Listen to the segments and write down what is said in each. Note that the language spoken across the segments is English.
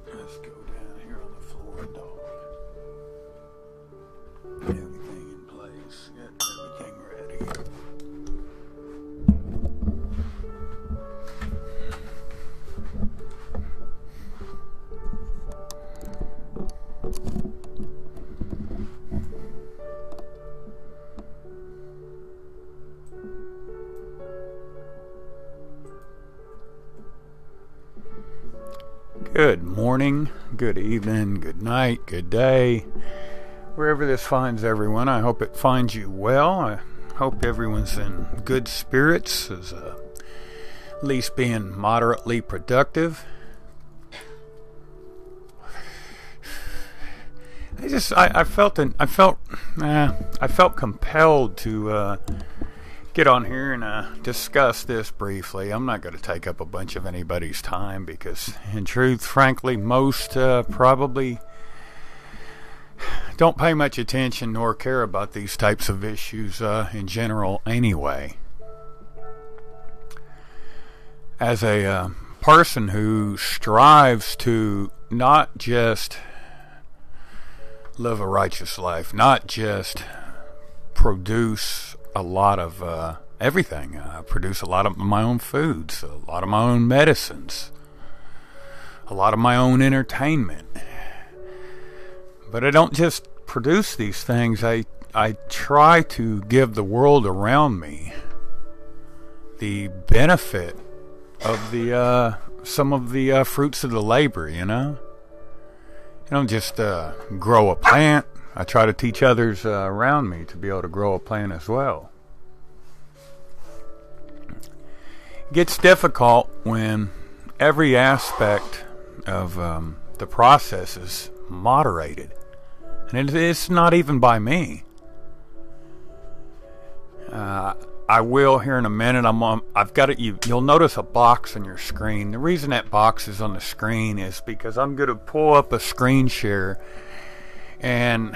Let's go down here on the floor, dog. Get everything in place. Get everything ready. Good morning, good evening, good night, good day. Wherever this finds everyone, I hope it finds you well. I hope everyone's in good spirits, is at least being moderately productive. I felt compelled to get on here and discuss this briefly. I'm not going to take up a bunch of anybody's time because, in truth, frankly, most probably don't pay much attention nor care about these types of issues in general anyway. As a person who strives to not just live a righteous life, not just produce a lot of everything. I produce a lot of my own foods, a lot of my own medicines, a lot of my own entertainment. But I don't just produce these things. I try to give the world around me the benefit of the some of the fruits of the labor, you know? I don't just grow a plant. I try to teach others around me to be able to grow a plant as well. It gets difficult when every aspect of the process is moderated. And it's not even by me. I will here in a minute. I've got it. You'll notice a box on your screen. The reason that box is on the screen is because I'm going to pull up a screen share, and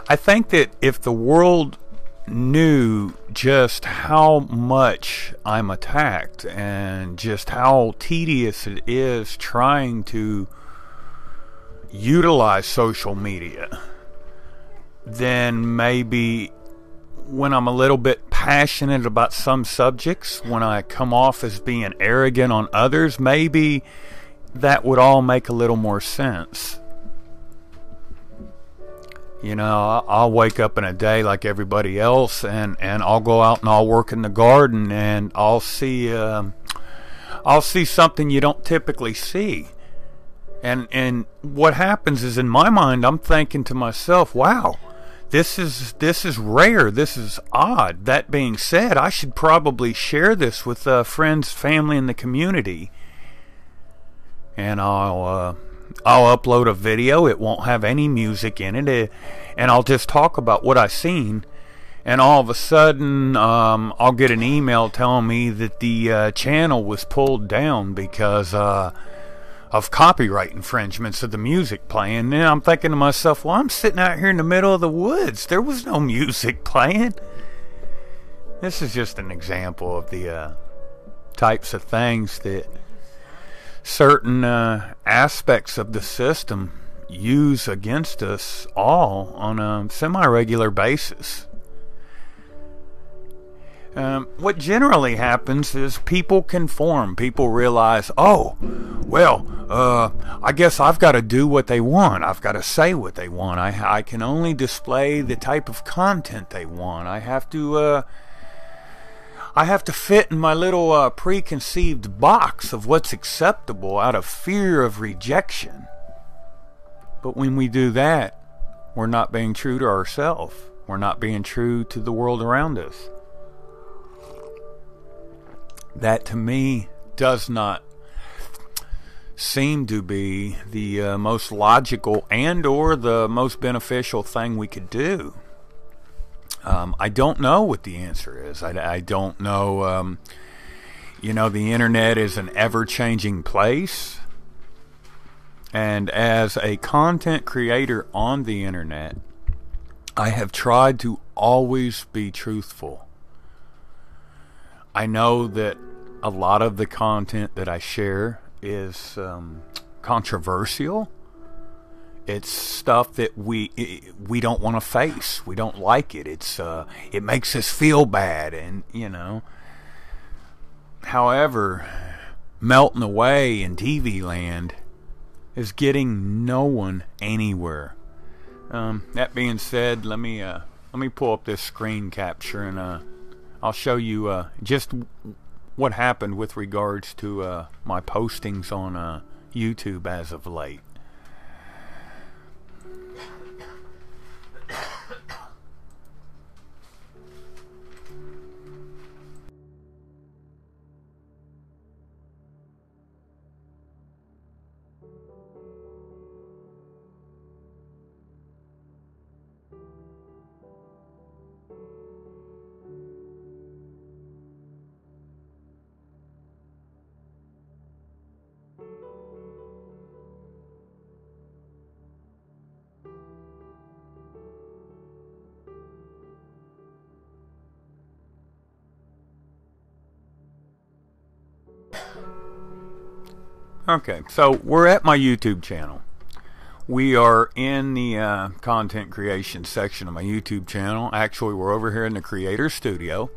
I think that if the world knew just how much I'm attacked and just how tedious it is trying to utilize social media, then maybe when I'm a little bit passionate about some subjects, when I come off as being arrogant on others, maybe that would all make a little more sense. You know, I'll wake up in a day like everybody else, and I'll go out and I'll work in the garden, and I'll see something you don't typically see. And what happens is, in my mind, I'm thinking to myself, wow, this is rare. This is odd. That being said, I should probably share this with friends, family, and the community. And I'll upload a video. It won't have any music in it, and I'll just talk about what I've seen. And all of a sudden, I'll get an email telling me that the channel was pulled down because of copyright infringements of the music playing. And I'm thinking to myself, well, I'm sitting out here in the middle of the woods. There was no music playing. This is just an example of the types of things that certain aspects of the system use against us all on a semi-regular basis. What generally happens is people conform. People realize, oh, well, I guess I've got to do what they want. I've got to say what they want. I can only display the type of content they want. I have to fit in my little preconceived box of what's acceptable out of fear of rejection. But when we do that, we're not being true to ourselves. We're not being true to the world around us. That, to me, does not seem to be the most logical and or the most beneficial thing we could do. I don't know what the answer is. I don't know. The internet is an ever-changing place. And as a content creator on the internet, I have tried to always be truthful. I know that a lot of the content that I share is controversial. It's stuff that we don't want to face. We don't like it. It makes us feel bad, and However, melting away in TV land is getting no one anywhere. That being said, let me pull up this screen capture, and I'll show you just what happened with regards to my postings on YouTube as of late. Okay, so we're at my YouTube channel. We are in the content creation section of my YouTube channel. Actually, we're over here in the Creator Studio.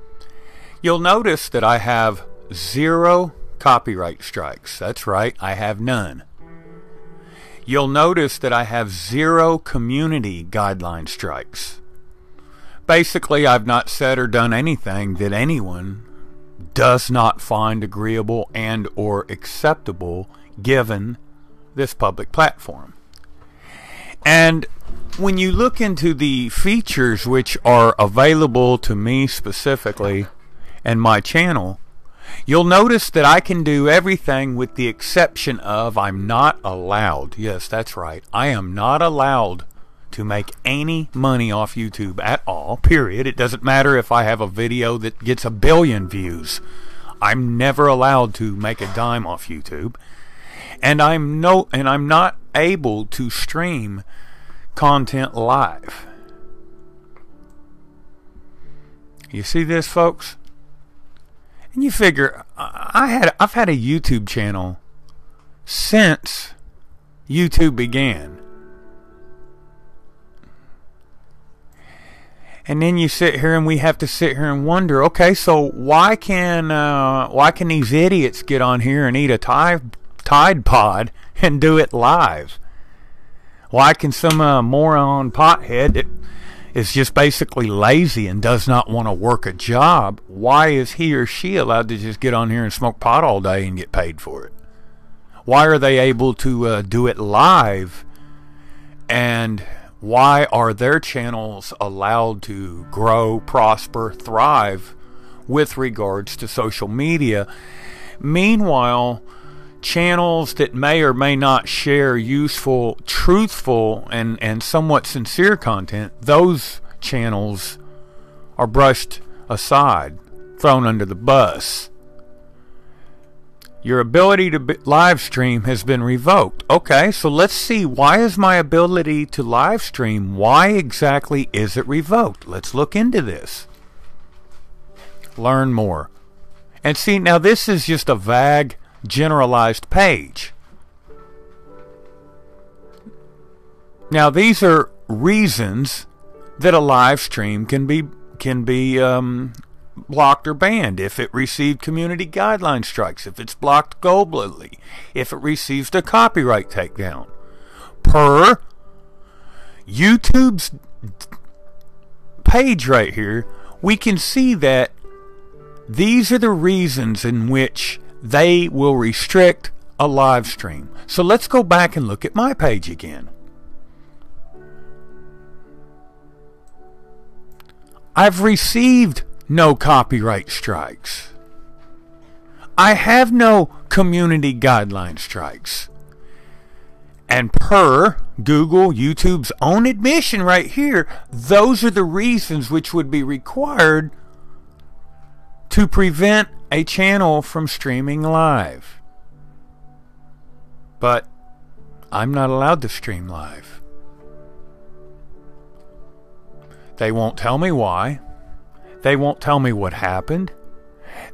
You'll notice that I have 0 copyright strikes. That's right, I have none. You'll notice that I have 0 community guideline strikes. Basically, I've not said or done anything that anyone does not find agreeable and or acceptable given this public platform. And when you look into the features which are available to me specifically and my channel, you'll notice that I can do everything with the exception of I'm not allowed. Yes, that's right. I am not allowed to make any money off YouTube at all, period. It doesn't matter if I have a video that gets 1 billion views. I'm never allowed to make a dime off YouTube. And I'm not able to stream content live. You see this, folks? And you figure I've had a YouTube channel since YouTube began. And then you sit here and we have to sit here and wonder, okay, so why can these idiots get on here and eat a Tide Pod and do it live? Why can some moron pothead that is just basically lazy and does not want to work a job, why is he or she allowed to just get on here and smoke pot all day and get paid for it? Why are they able to do it live, and why are their channels allowed to grow, prosper, thrive with regards to social media? Meanwhile, channels that may or may not share useful, truthful, and somewhat sincere content, those channels are brushed aside, thrown under the bus. Your ability to live stream has been revoked. Okay, so let's see, why is my ability to live stream, why exactly is it revoked? Let's look into this. Learn more. And see, now this is just a vague, generalized page. Now these are reasons that a live stream can be blocked or banned. If it received community guideline strikes, if it's blocked globally, if it receives a copyright takedown. Per YouTube's page right here, we can see that these are the reasons in which they will restrict a live stream. So let's go back and look at my page again. I've received no copyright strikes. I have no community guideline strikes. And per Google, YouTube's own admission right here, those are the reasons which would be required to prevent a channel from streaming live. But I'm not allowed to stream live. They won't tell me why. They won't tell me what happened.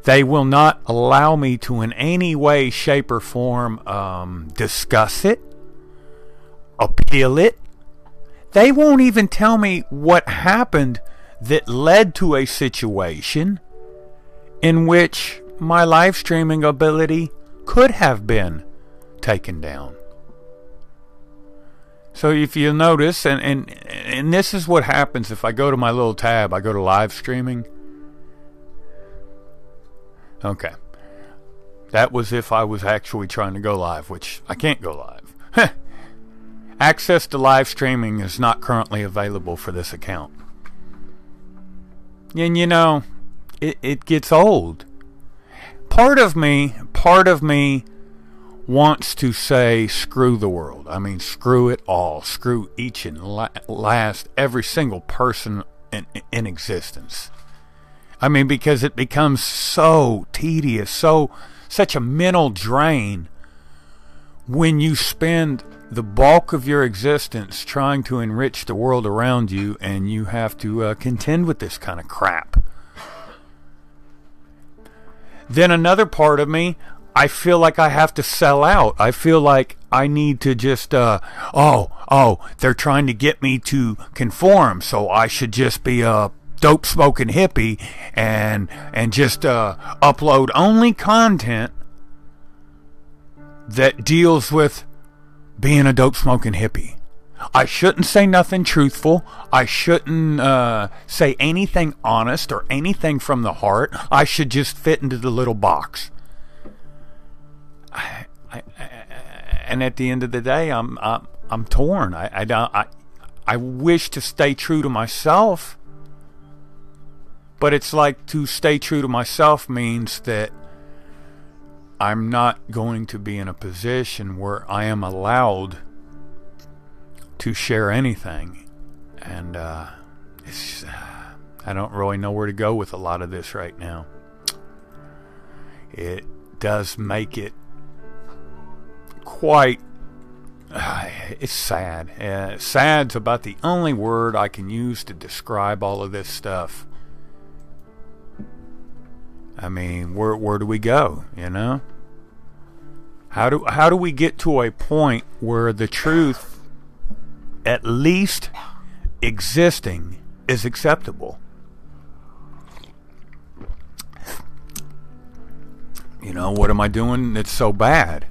They will not allow me to in any way, shape, or form discuss it, appeal it. They won't even tell me what happened that led to a situation in which my live streaming ability could have been taken down. So if you notice, and this is what happens if I go to my little tab, I go to live streaming. Okay. That was if I was actually trying to go live, which I can't go live. Access to live streaming is not currently available for this account. And you know, it gets old. Part of me wants to say screw the world. I mean, screw it all. Screw each and last, every single person in existence. I mean, because it becomes so tedious, such a mental drain when you spend the bulk of your existence trying to enrich the world around you, and you have to contend with this kind of crap. Then another part of me, I feel like I have to sell out. I feel like I need to just, they're trying to get me to conform, so I should just be a dope smoking hippie and just upload only content that deals with being a dope smoking hippie. I shouldn't say nothing truthful. I shouldn't say anything honest or anything from the heart. I should just fit into the little box. And at the end of the day, I'm torn. I wish to stay true to myself, but it's like to stay true to myself means that I'm not going to be in a position where I am allowed to share anything, and I don't really know where to go with a lot of this right now. It does make it quite it's sad. Sad's about the only word I can use to describe all of this stuff. I mean, where do we go, you know? How do we get to a point where the truth, at least existing, is acceptable? You know, what am I doing that's so bad?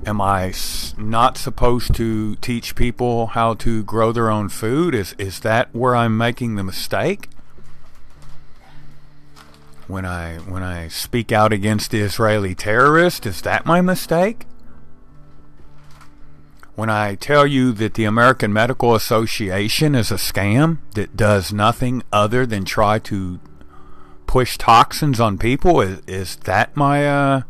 Am I not supposed to teach people how to grow their own food? Is that where I'm making the mistake? When I speak out against the Israeli terrorist, is that my mistake? When I tell you that the American Medical Association is a scam that does nothing other than try to push toxins on people, is that my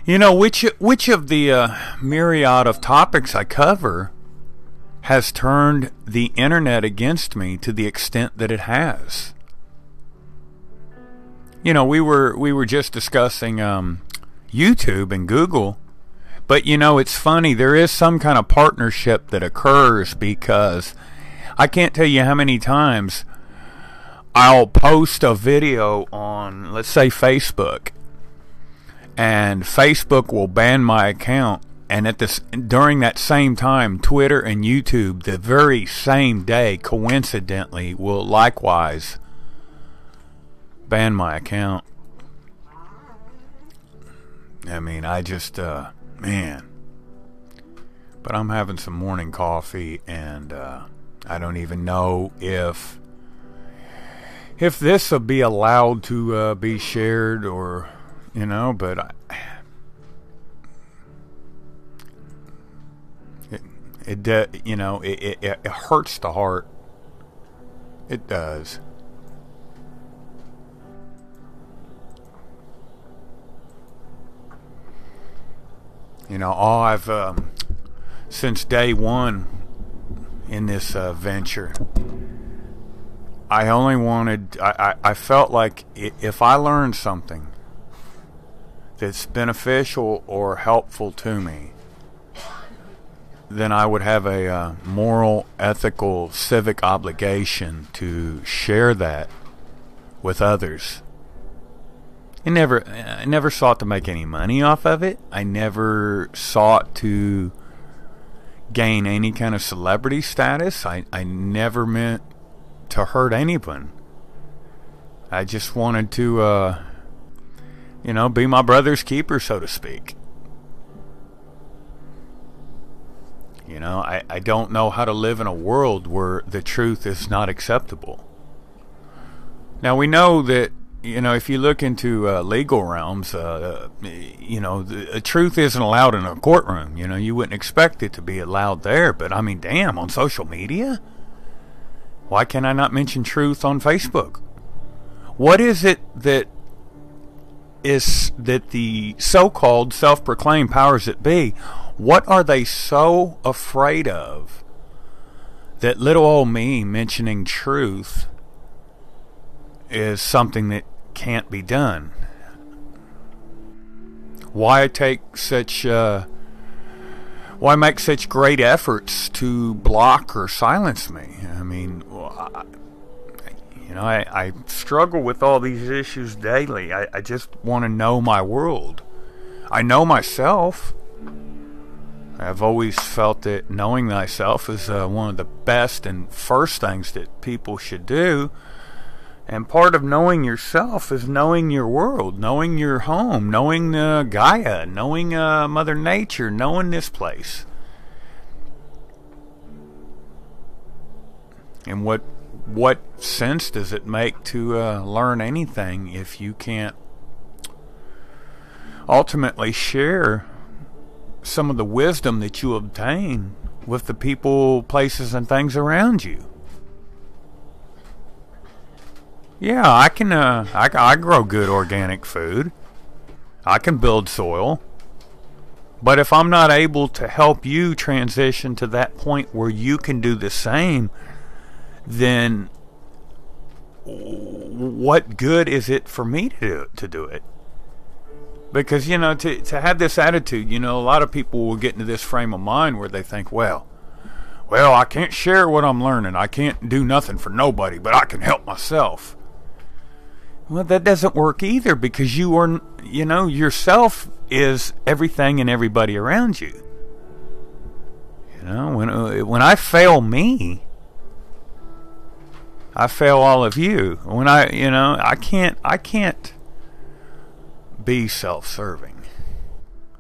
you know, which of the myriad of topics I cover has turned the internet against me to the extent that it has? You know, we were just discussing YouTube and Google, but you know, it's funny, there is some kind of partnership that occurs, because I can't tell you how many times I'll post a video on, let's say, Facebook, and Facebook will ban my account, and during that same time, Twitter and YouTube, the very same day, coincidentally, will likewise ban my account. I mean, I just man, but I'm having some morning coffee, and I don't even know if this will be allowed to be shared, or you know, but you know, it hurts the heart. It does. You know, I've since day one in this venture, I only wanted, I felt like if I learned something that's beneficial or helpful to me, then I would have a moral, ethical, civic obligation to share that with others. I never sought to make any money off of it. I never sought to gain any kind of celebrity status. I never meant to hurt anyone. I just wanted to, be my brother's keeper, so to speak. I don't know how to live in a world where the truth is not acceptable. Now, we know that, if you look into legal realms, the truth isn't allowed in a courtroom. You wouldn't expect it to be allowed there. But, I mean, damn, on social media? Why can I not mention truth on Facebook? What is it that the so-called self-proclaimed powers that be, what are they so afraid of that little old me mentioning truth is something that can't be done? Why make such great efforts to block or silence me? I mean, I struggle with all these issues daily. I just want to know my world. I know myself. I've always felt that knowing thyself is one of the best and first things that people should do. And part of knowing yourself is knowing your world, knowing your home, knowing Gaia, knowing Mother Nature, knowing this place. And what sense does it make to learn anything if you can't ultimately share some of the wisdom that you obtain with the people, places, and things around you? Yeah, I can. I grow good organic food. I can build soil. But if I'm not able to help you transition to that point where you can do the same, then what good is it for me to do it? Because, to have this attitude, a lot of people will get into this frame of mind where they think, well, I can't share what I'm learning. I can't do nothing for nobody, but I can help myself. Well, that doesn't work either, because you are, yourself is everything and everybody around you. When I fail me, I fail all of you. When I can't be self-serving,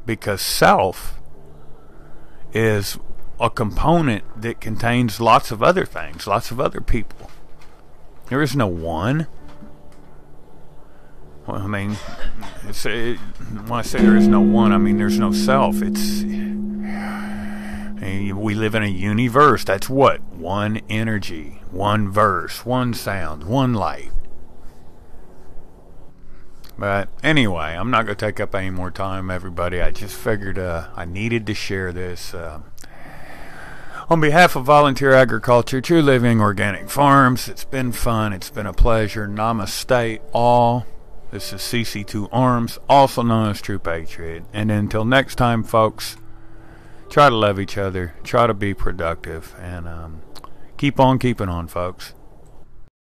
because self is a component that contains lots of other things, lots of other people. There is no one. Well, I mean, when I say there is no one, I mean there's no self. We live in a universe. That's what? One energy, one verse, one sound, one light. But anyway, I'm not going to take up any more time, everybody. I just figured I needed to share this. On behalf of Volunteer Agriculture, True Living Organic Farms, it's been fun. It's been a pleasure. Namaste all. This is CC2 Arms, also known as True Patriot. And until next time, folks, try to love each other, try to be productive, and keep on keeping on, folks.